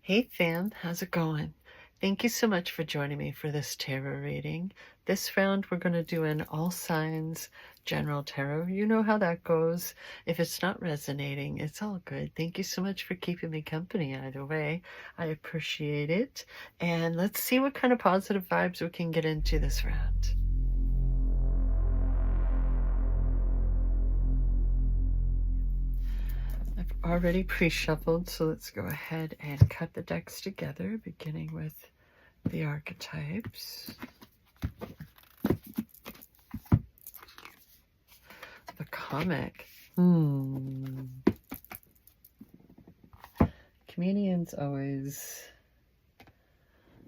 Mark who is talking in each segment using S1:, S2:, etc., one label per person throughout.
S1: Hey fam, how's it going? Thank you so much for joining me for this tarot reading. This round we're going to do an all signs general tarot. You know how that goes. If it's not resonating, it's all good. Thank you so much for keeping me company either way. I appreciate it. And let's see what kind of positive vibes we can get into this round. I've already pre-shuffled, so let's go ahead and cut the decks together, beginning with the archetypes. The comic. Comedians always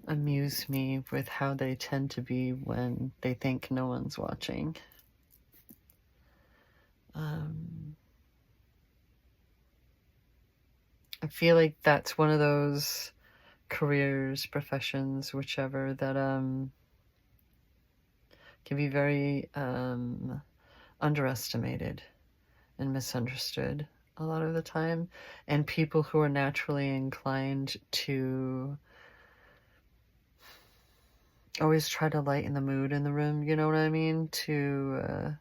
S1: amuse me with how they tend to be when they think no one's watching. I feel like that's one of those careers, professions, whichever, that can be very underestimated and misunderstood a lot of the time. And people who are naturally inclined to always try to lighten the mood in the room, you know what I mean? To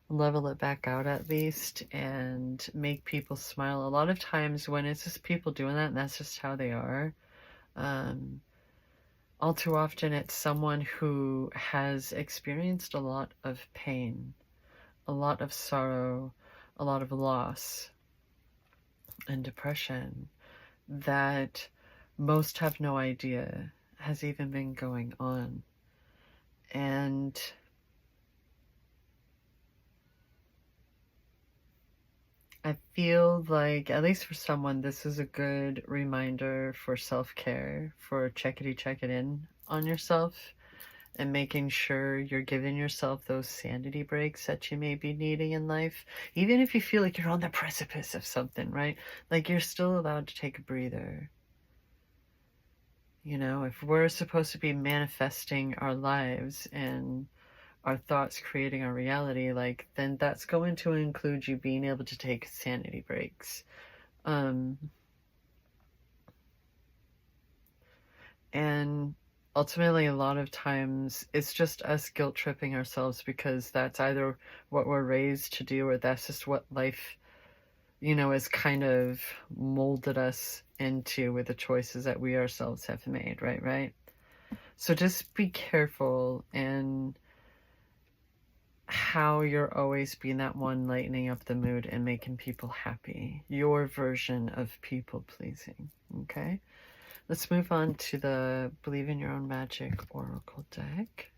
S1: level it back out at least and make people smile. A lot of times when it's just people doing that and that's just how they are, all too often it's someone who has experienced a lot of pain, a lot of sorrow, a lot of loss and depression that most have no idea has even been going on. And I feel like, at least for someone, this is a good reminder for self-care, for check it in on yourself and making sure you're giving yourself those sanity breaks that you may be needing in life. Even if you feel like you're on the precipice of something, right? Like you're still allowed to take a breather. You know, if we're supposed to be manifesting our lives and our thoughts creating our reality, like, then that's going to include you being able to take sanity breaks. And ultimately, a lot of times it's just us guilt tripping ourselves because that's either what we're raised to do or that's just what life, you know, has kind of molded us into with the choices that we ourselves have made, right? So just be careful in how you're always being that one lightening up the mood and making people happy. Your version of people pleasing, okay? Let's move on to the Believe in Your Own Magic Oracle deck.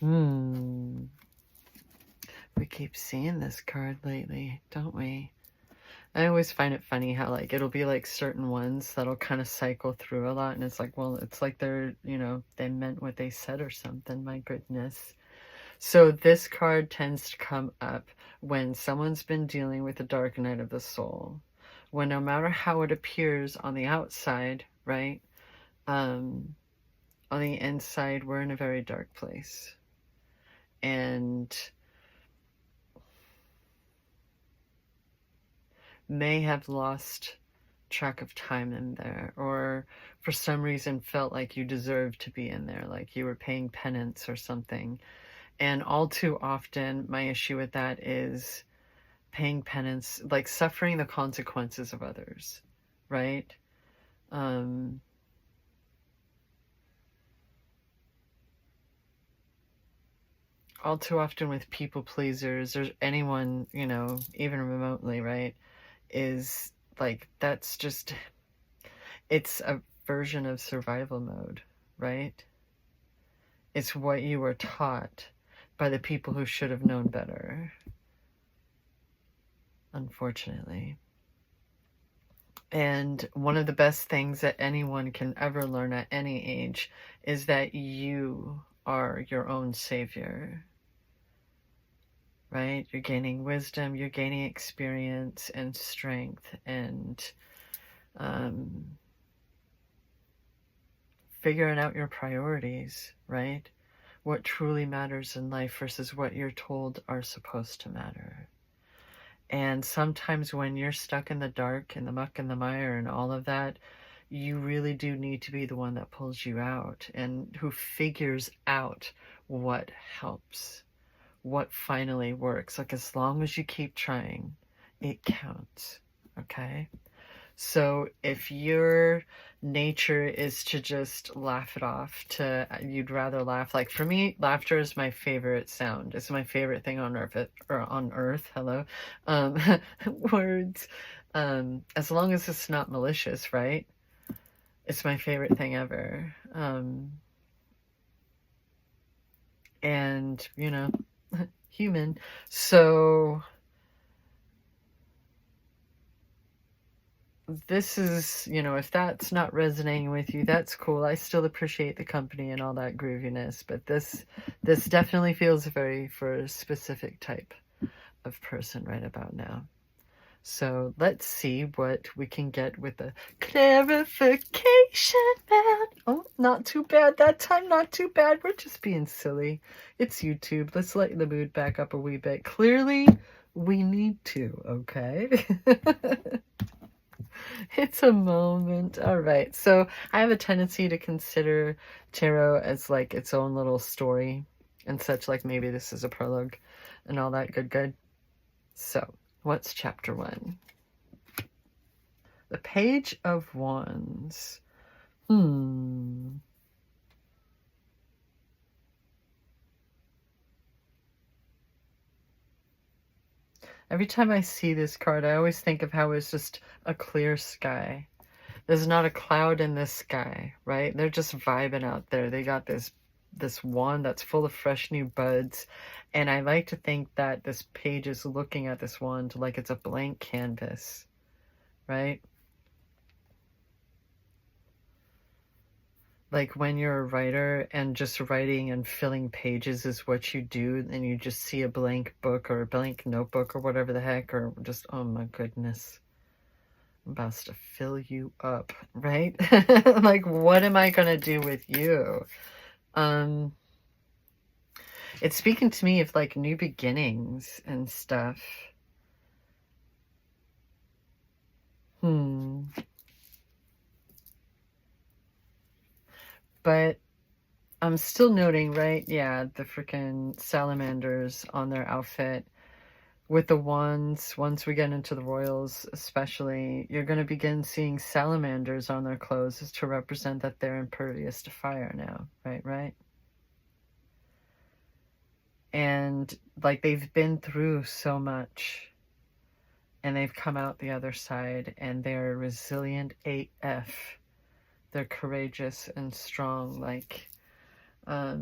S1: We keep seeing this card lately, don't we? I always find it funny how, like, it'll be like certain ones that'll kind of cycle through a lot, and it's like, well, it's like they're, you know, they meant what they said or something. My goodness. So this card tends to come up when someone's been dealing with the dark night of the soul, when no matter how it appears on the outside, right, on the inside, we're in a very dark place. And may have lost track of time in there, or for some reason felt like you deserved to be in there, like you were paying penance or something. And all too often, my issue with that is paying penance, like suffering the consequences of others, right? All too often with people pleasers or anyone, you know, even remotely, right, is like, that's just, it's a version of survival mode, right? It's what you were taught by the people who should have known better, unfortunately. And one of the best things that anyone can ever learn at any age is that you are your own savior, right? You're gaining wisdom, you're gaining experience and strength, and figuring out your priorities, right? What truly matters in life versus what you're told are supposed to matter. And sometimes when you're stuck in the dark, in the muck and the mire and all of that, you really do need to be the one that pulls you out and who figures out what helps, what finally works. Like, as long as you keep trying, it counts. Okay? So if your nature is to just laugh it off, you'd rather laugh. Like, for me, laughter is my favorite sound. It's my favorite thing on earth. Hello, um, words. As long as it's not malicious, right? It's my favorite thing ever. And human. So this is, if that's not resonating with you, that's cool. I still appreciate the company and all that grooviness, but this definitely feels very for a specific type of person right about now. So let's see what we can get with the clarification, man. Oh, not too bad that time, not too bad. We're just being silly. It's YouTube. Let's lighten the mood back up a wee bit. Clearly, we need to, okay? It's a moment. All right. So I have a tendency to consider tarot as like its own little story and such, like maybe this is a prologue and all that good. So what's chapter 1? The Page of Wands. Every time I see this card, I always think of how it's just a clear sky. There's not a cloud in this sky, right? They're just vibing out there. They got this wand that's full of fresh new buds. And I like to think that this page is looking at this wand like it's a blank canvas, right? Like when you're a writer and just writing and filling pages is what you do, and you just see a blank book or a blank notebook or whatever the heck, or just, oh my goodness, I'm about to fill you up, right? Like, what am I going to do with you? It's speaking to me of like new beginnings and stuff. But I'm still noting, right? Yeah, the freaking salamanders on their outfit with the wands. Once we get into the royals, especially, you're going to begin seeing salamanders on their clothes to represent that they're impervious to fire now, right? And like they've been through so much and they've come out the other side and they're resilient AF. They're courageous and strong. Like, I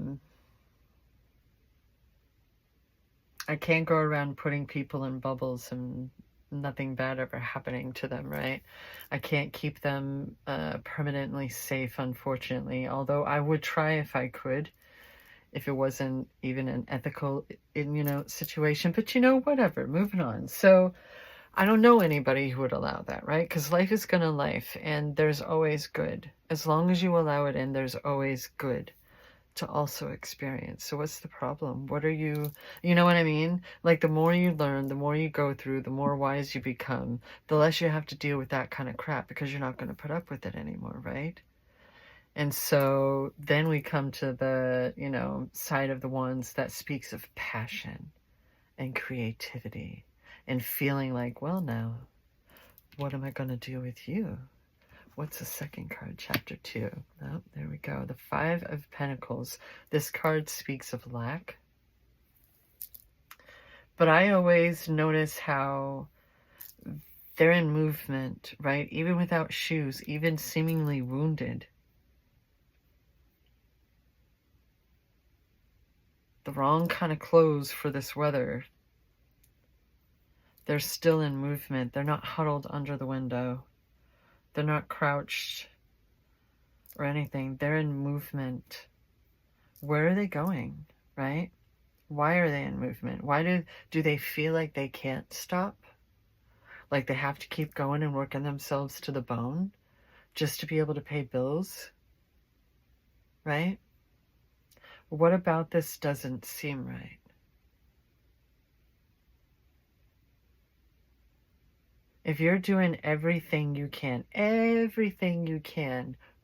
S1: can't go around putting people in bubbles and nothing bad ever happening to them, right? I can't keep them permanently safe, unfortunately, although I would try if I could, if it wasn't even an ethical, situation. But whatever, moving on. So I don't know anybody who would allow that, right? Because life is gonna life, and there's always good. As long as you allow it in, there's always good to also experience. So what's the problem? What are you know what I mean? Like, the more you learn, the more you go through, the more wise you become, the less you have to deal with that kind of crap, because you're not going to put up with it anymore, right? And so then we come to the, side of the ones that speaks of passion and creativity and feeling like, well, now, what am I going to do with you? What's the second card? Chapter 2. Oh, there we go. The 5 of Pentacles. This card speaks of lack. But I always notice how they're in movement, right? Even without shoes, even seemingly wounded. The wrong kind of clothes for this weather. They're still in movement. They're not huddled under the window. They're not crouched or anything. They're in movement. Where are they going, right? Why are they in movement? Why do they feel like they can't stop? Like they have to keep going and working themselves to the bone just to be able to pay bills, right? What about this doesn't seem right? If you're doing everything you can,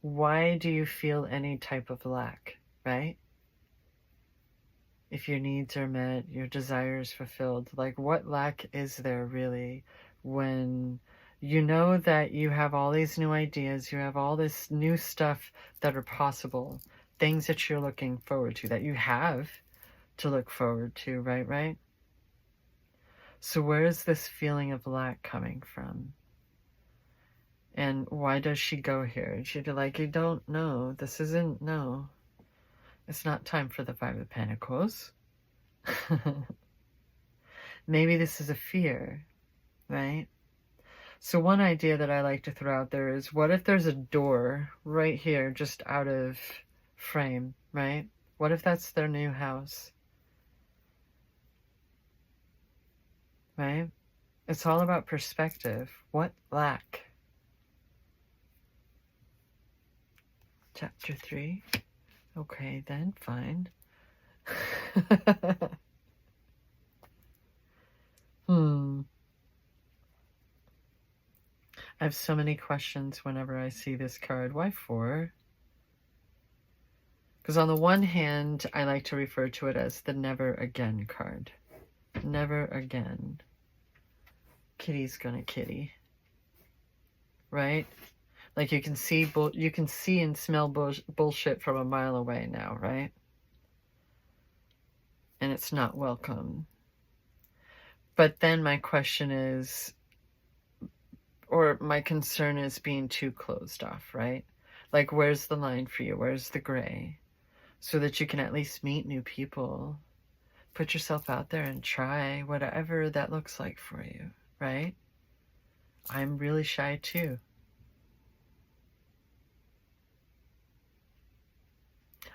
S1: why do you feel any type of lack, right? If your needs are met, your desires fulfilled, like what lack is there really when you know that you have all these new ideas, you have all this new stuff that are possible, things that you're looking forward to, that you have to look forward to, right? So where is this feeling of lack coming from? And why does she go here? She'd be like, you don't know. This isn't, no. It's not time for the Five of Pentacles. Maybe this is a fear, right? So one idea that I like to throw out there is, what if there's a door right here, just out of frame, right? What if that's their new house? Right? It's all about perspective. What lack? Chapter 3. Okay, then, fine. I have so many questions whenever I see this card. Why 4? Because on the one hand, I like to refer to it as the never again card. Never again. Kitty's gonna kitty. Right? Like you can see and smell bullshit from a mile away now, right? And it's not welcome. But then my question is, or my concern is being too closed off, right? Like, where's the line for you? Where's the gray? So that you can at least meet new people. Put yourself out there and try whatever that looks like for you, right? I'm really shy too.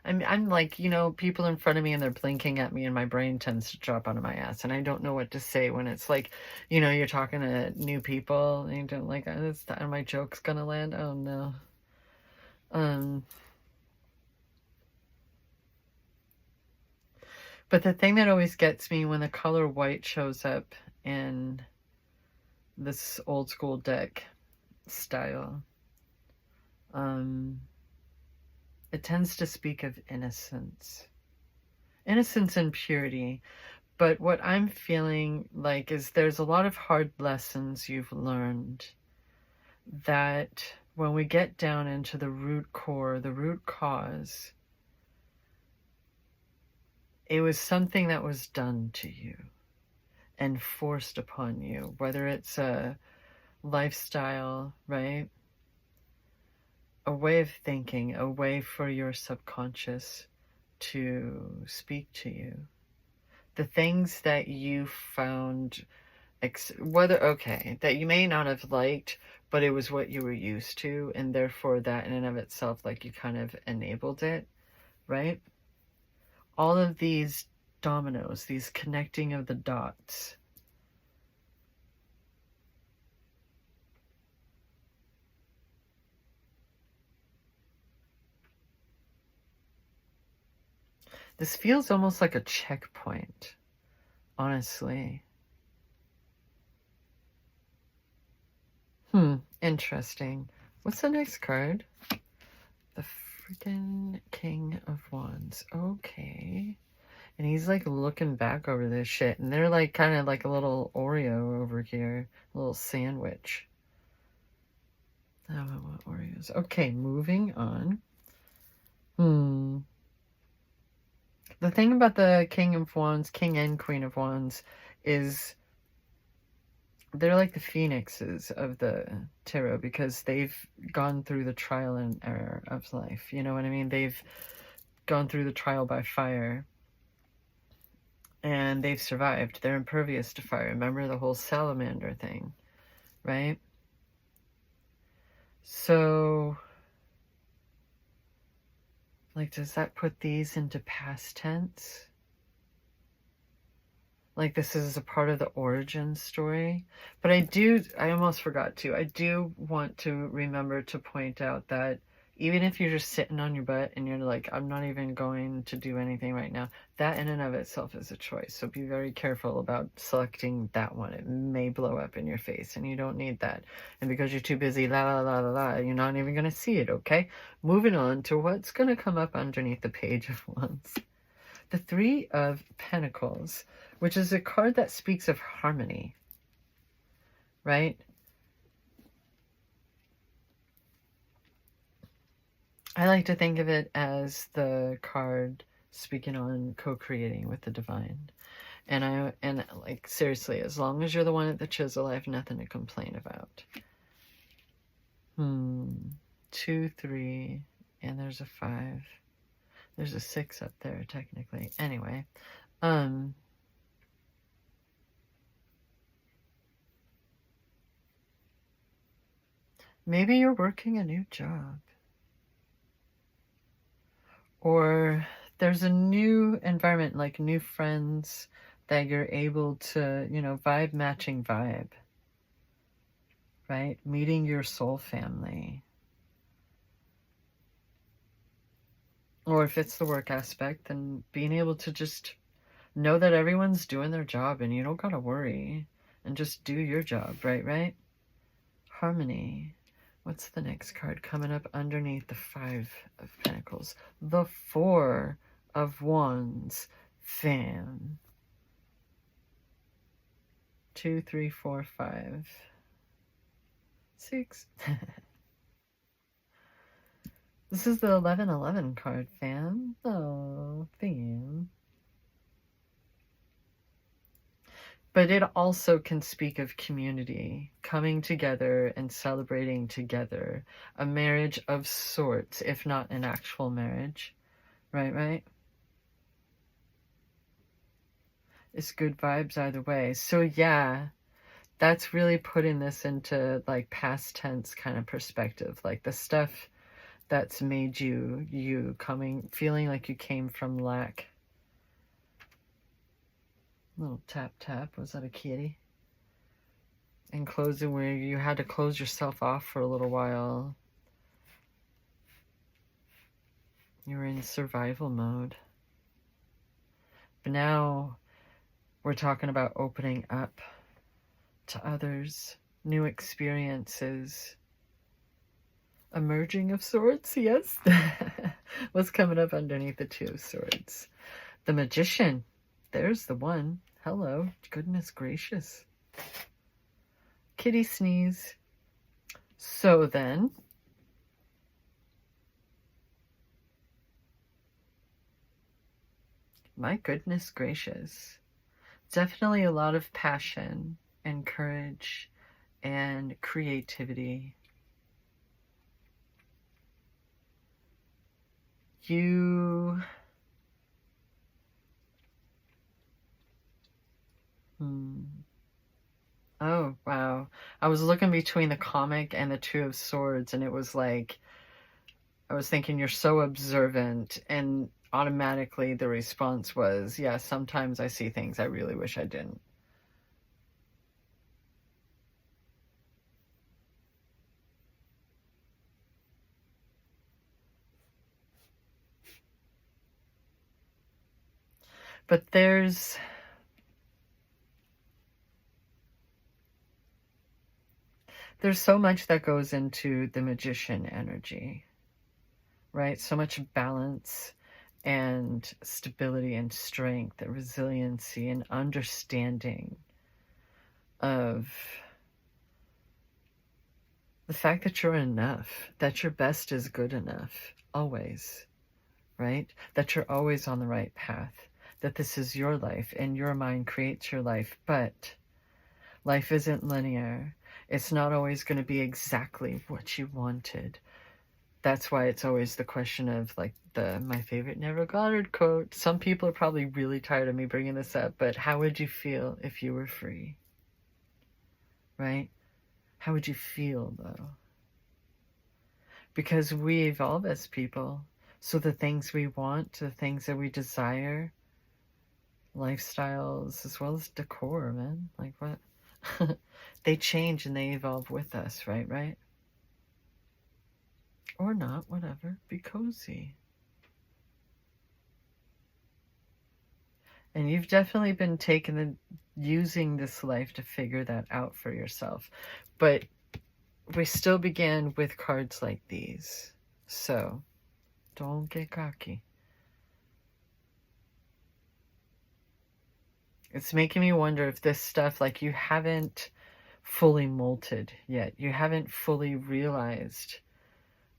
S1: I'm like, you know, people in front of me and they're blinking at me and my brain tends to drop out of my ass and I don't know what to say when it's like, you know, you're talking to new people and you don't like, are my jokes gonna land? Oh no. But the thing that always gets me when the color white shows up in this old school deck style, it tends to speak of innocence and purity. But what I'm feeling like is there's a lot of hard lessons you've learned that when we get down into the root core, the root cause, it was something that was done to you and forced upon you, whether it's a lifestyle, right? A way of thinking, a way for your subconscious to speak to you. The things that you found, that you may not have liked, but it was what you were used to, and therefore that in and of itself, like you kind of enabled it, right? All of these dominoes, these connecting of the dots. This feels almost like a checkpoint, honestly. Interesting. What's the next card? The freaking King of Wands. Okay. And he's like looking back over this shit. And they're like kind of like a little Oreo over here. A little sandwich. Oh, I want Oreos. Okay, moving on. The thing about the King of Wands, King and Queen of Wands, is they're like the phoenixes of the tarot because they've gone through the trial and error of life. You know what I mean? They've gone through the trial by fire and they've survived. They're impervious to fire. Remember the whole salamander thing, right? So, like, does that put these into past tense? Like this is a part of the origin story. But I almost forgot to, I do want to remember to point out that Even if you're just sitting on your butt and you're like, I'm not even going to do anything right now, that in and of itself is a choice. So be very careful about selecting that one. It may blow up in your face and you don't need that. And because you're too busy, la la la la la, you're not even going to see it, okay? Moving on to what's going to come up underneath the Page of Wands. The Three of Pentacles, which is a card that speaks of harmony, right? I like to think of it as the card speaking on co-creating with the divine. And like, seriously, as long as you're the one at the chisel, I have nothing to complain about. 2, 3, and there's a 5. There's a 6 up there, technically. Anyway, maybe you're working a new job. Or there's a new environment, like new friends that you're able to, vibe matching vibe, right? Meeting your soul family. Or if it's the work aspect, then being able to just know that everyone's doing their job and you don't gotta worry and just do your job, right? Harmony. What's the next card coming up underneath the 5 of Pentacles? The 4 of Wands. Fam. 2, 3, 4, 5, 6. This is the 1111 card, fam. Oh, fam. But it also can speak of community, coming together and celebrating together. A marriage of sorts, if not an actual marriage. Right? It's good vibes either way. So yeah, that's really putting this into like past tense kind of perspective. Like the stuff that's made you feeling like you came from lack. Little tap tap. Was that a kitty? And closing where you had to close yourself off for a little while. You were in survival mode. But now we're talking about opening up to others, new experiences, a merging of swords, yes. What's coming up underneath the 2 of Swords? The Magician. There's the one. Hello. Goodness gracious. Kitty sneeze. So then, my goodness gracious. Definitely a lot of passion and courage and creativity. Oh, wow. I was looking between the comic and the 2 of Swords, and it was like, I was thinking you're so observant, and automatically the response was, yeah, sometimes I see things I really wish I didn't. But there's so much that goes into the Magician energy, right? So much balance and stability and strength and resiliency and understanding of the fact that you're enough, that your best is good enough, always, right? That you're always on the right path, that this is your life and your mind creates your life, but life isn't linear. It's not always going to be exactly what you wanted. That's why it's always the question of like my favorite Neville Goddard quote. Some people are probably really tired of me bringing this up, but how would you feel if you were free? Right? How would you feel though? Because we evolve as people. So the things we want, the things that we desire, lifestyles as well as decor, man. Like what? They change and they evolve with us, right? Or not, whatever. Be cozy. And you've definitely been using this life to figure that out for yourself. But we still began with cards like these. So don't get cocky. It's making me wonder if this stuff, like, you haven't fully molted yet. You haven't fully realized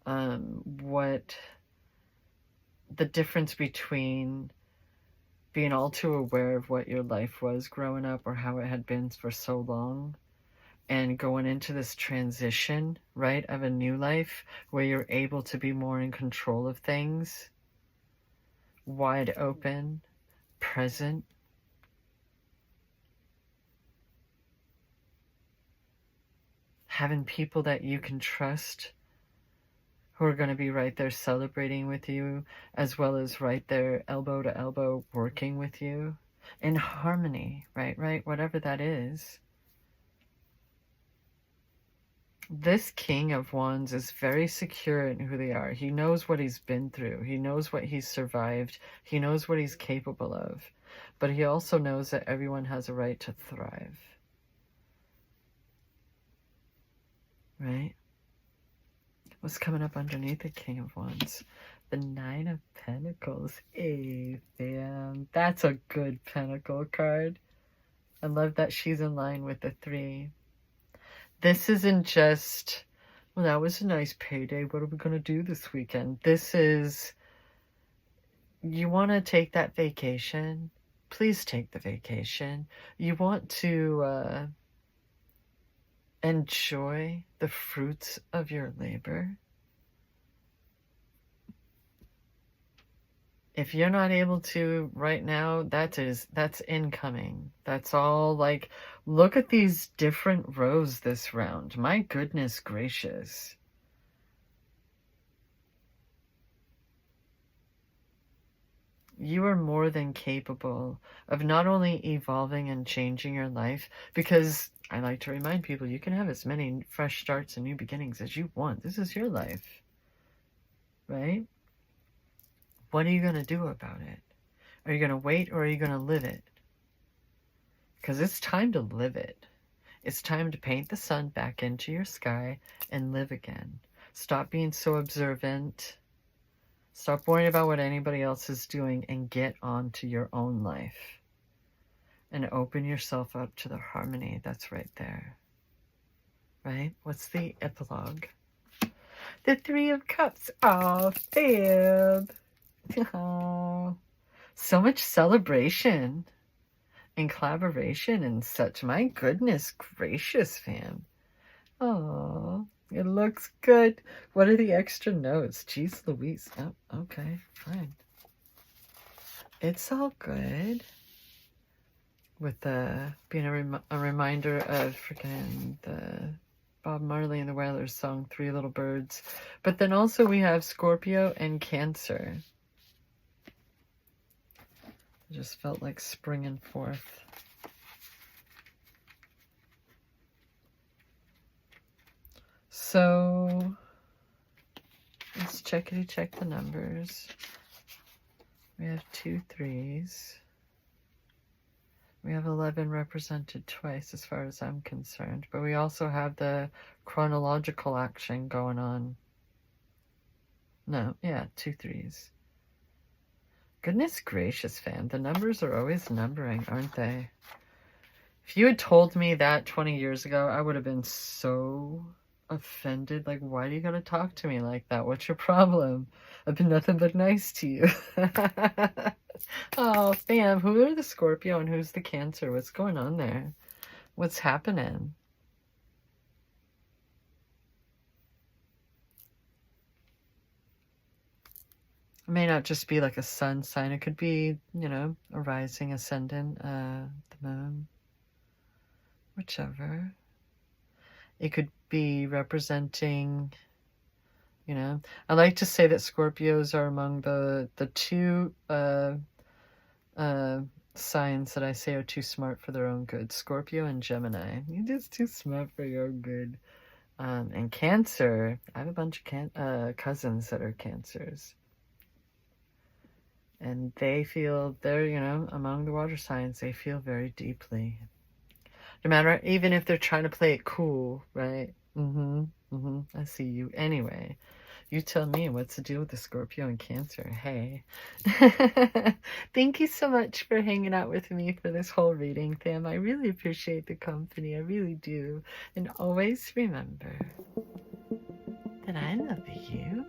S1: what the difference between being all too aware of what your life was growing up or how it had been for so long and going into this transition, right, of a new life where you're able to be more in control of things, wide open, present. Having people that you can trust who are going to be right there celebrating with you, as well as right there elbow to elbow working with you in harmony, right, whatever that is. This King of Wands is very secure in who they are. He knows what he's been through. He knows what he's survived. He knows what he's capable of. But he also knows that everyone has a right to thrive. Right? What's coming up underneath the King of Wands? The Nine of Pentacles. Hey, fam. That's a good Pentacle card. I love that she's in line with the 3. This isn't just, well, that was a nice payday. What are we going to do this weekend? This is, you want to take that vacation. Please take the vacation. You want to enjoy the fruits of your labor. If you're not able to right now, that's incoming. That's all. Like, look at these different rows this round. My goodness gracious. You are more than capable of not only evolving and changing your life, because I like to remind people, you can have as many fresh starts and new beginnings as you want. This is your life, right? What are you going to do about it? Are you going to wait, or are you going to live it? Because it's time to live it. It's time to paint the sun back into your sky and live again. Stop being so observant. Stop worrying about what anybody else is doing and get on to your own life. And open yourself up to the harmony that's right there. Right? What's the epilogue? The 3 of Cups. Oh, babe. Oh, so much celebration and collaboration and such. My goodness gracious, fam. Oh, it looks good. What are the extra notes? Jeez Louise. Oh, okay, fine. It's all good. With being a reminder of freaking the Bob Marley and the Wailers song, 3 Little Birds. But then also we have Scorpio and Cancer. It just felt like springing forth. So let's check the numbers. We have 2 3s. We have 11 represented twice as far as I'm concerned. But we also have the chronological action going on. No, yeah, 2 3s. Goodness gracious, fam. The numbers are always numbering, aren't they? If you had told me that 20 years ago, I would have been so offended. Like, why do you gotta talk to me like that? What's your problem? I've been nothing but nice to you. Oh, fam, who are the Scorpio and who's the Cancer? What's going on there? What's happening? It may not just be like a sun sign. It could be, you know, a rising, ascendant, the moon, whichever. It could be representing, you know, I like to say that Scorpios are among the 2 signs that I say are too smart for their own good. Scorpio and Gemini. You're just too smart for your own good. And Cancer, I have a bunch of cousins that are Cancers. And they feel, they're, you know, among the water signs, they feel very deeply. No matter, even if they're trying to play it cool, right? I see you. Anyway, you tell me what's the deal with the Scorpio and Cancer. Hey. Thank you so much for hanging out with me for this whole reading, Tham. I really appreciate the company. I really do. And always remember that I love you.